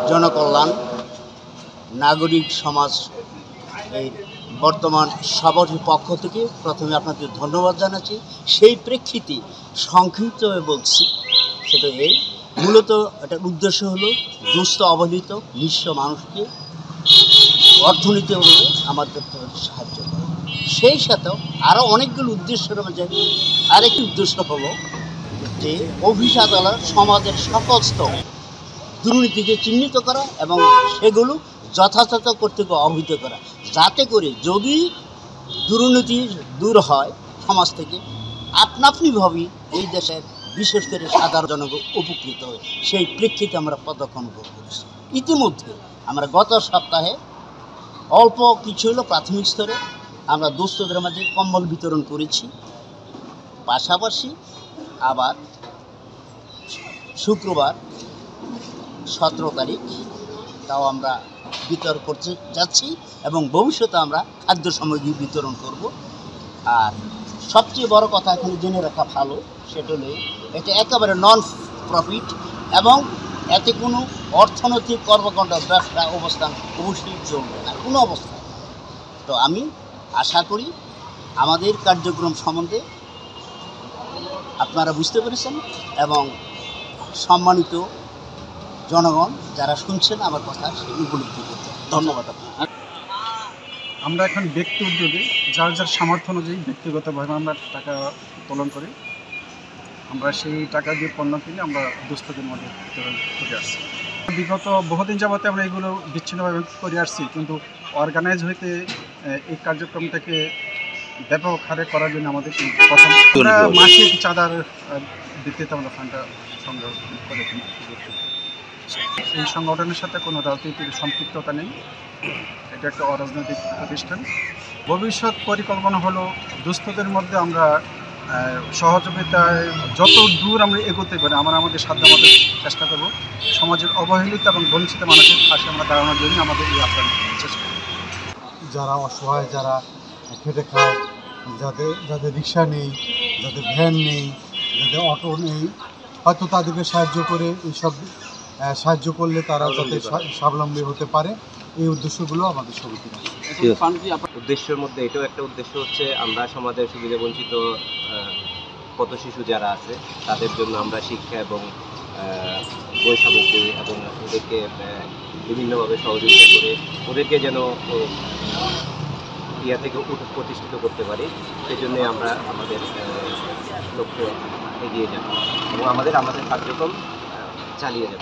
জনকল্যাণ নাগরিক সমাজ এই বর্তমান সভার পক্ষ থেকে প্রথমে আপনাদের ধন্যবাদ জানাচ্ছি। সেই প্রেক্ষিতে সংক্ষিপ্তভাবে বলছি, সেটা এই মূলত এটার উদ্দেশ্য হলো দুস্থ অবহেলিত নিঃস্ব মানুষকে অর্থনৈতিকভাবে আমাদের সাহায্য করা। সেই সাথেও আরও অনেকগুলো উদ্দেশ্যের মাঝে আরেকটি উদ্দেশ্য হলো যে অফিস আদালত সমাজের সকল স্তর দুর্নীতিকে চিহ্নিত করা এবং সেগুলো যথাযথ কর্তৃক অবহিত করা, যাতে করে যদি দুর্নীতি দূর হয় সমাজ থেকে আপনাপনিভাবেই এই দেশের বিশেষ করে সাধারণ জনগণ উপকৃত হয়। সেই প্রেক্ষিতে আমরা পদক্ষেপ করেছি। ইতিমধ্যে আমরা গত সপ্তাহে অল্প কিছু হলো প্রাথমিক স্তরে আমরা দুস্থদের মাঝে কম্বল বিতরণ করেছি। পাশাপাশি আবার শুক্রবার 17 তারিখ তাও আমরা বিতরণ করতে যাচ্ছি এবং ভবিষ্যতে আমরা খাদ্য সামগ্রী বিতরণ করব। আর সবচেয়ে বড় কথা এখানে জেনে রাখা ভালো, সেটা হলো এটা একেবারে নন প্রফিট এবং এতে কোনো অর্থনৈতিক কর্মকাণ্ড ব্যবসা অবস্থান অবশ্যই চলবে না কোনো অবস্থায়। তো আমি আশা করি আমাদের কার্যক্রম সম্বন্ধে আপনারা বুঝতে পেরেছেন এবং সম্মানিত জনগণ যারা শুনছেন আমার কথা সেই উপলব্ধি করতে ধন্যবাদ। আমরা এখন ব্যক্তি উদ্যোগে যার যার সামর্থ্য অনুযায়ী ব্যক্তিগতভাবে আমরা টাকা উত্তোলন করি। আমরা সেই টাকা দিয়ে পণ্য কিনে আমরা দুস্থদের মধ্যে বিতরণ করে আসছি। বিগত বহুদিন যাবতে আমরা এগুলো বিচ্ছিন্নভাবে করে আসছি, কিন্তু অর্গানাইজ হইতে এই কার্যক্রমটাকে ব্যাপক হারে করার জন্য আমাদের প্রথম মাসিক চাঁদার ভিত্তিতে আমরা ফান্ডটা সংগ্রহ করে দিই। এই সংগঠনের সাথে কোনো রাজনৈতিক সম্পৃক্ততা নেই, এটা একটা অরাজনৈতিক প্রতিষ্ঠান। ভবিষ্যৎ পরিকল্পনা হলো দুস্থদের মধ্যে আমরা সহযোগিতায় যত দূর আমরা এগোতে পারি আমরা আমাদের সাধ্যমতো চেষ্টা করব। সমাজের অবহেলিত এবং বঞ্চিত মানুষের পাশে আমরা দাঁড়ানোর জন্য আমাদের এই আপ্রাণ চেষ্টা। যারা অসহায়, যারা খেটে খায়, যাদের রিক্সা নেই, যাদের ভ্যান নেই, যাদের অটো নেই, হয়তো তাদেরকে সাহায্য করে এইসব সাহায্য করলে তারা যাতে স্বাবলম্বী হতে পারে, এই উদ্দেশ্যগুলো আমাদের সমিতির আছে। উদ্দেশ্যের মধ্যে এটাও একটা উদ্দেশ্য হচ্ছে আমরা সমাজের সুবিধা বঞ্চিত কত শিশু যারা আছে তাদের জন্য আমরা শিক্ষা এবং বই সামগ্রী এবং ওদেরকে বিভিন্নভাবে সহযোগিতা করে ওদেরকে যেন ইয়া থেকে প্রতিষ্ঠিত করতে পারি, সেজন্য আমরা আমাদের লক্ষ্য এগিয়ে যাব এবং আমাদের কার্যক্রম চালিয়ে যাব।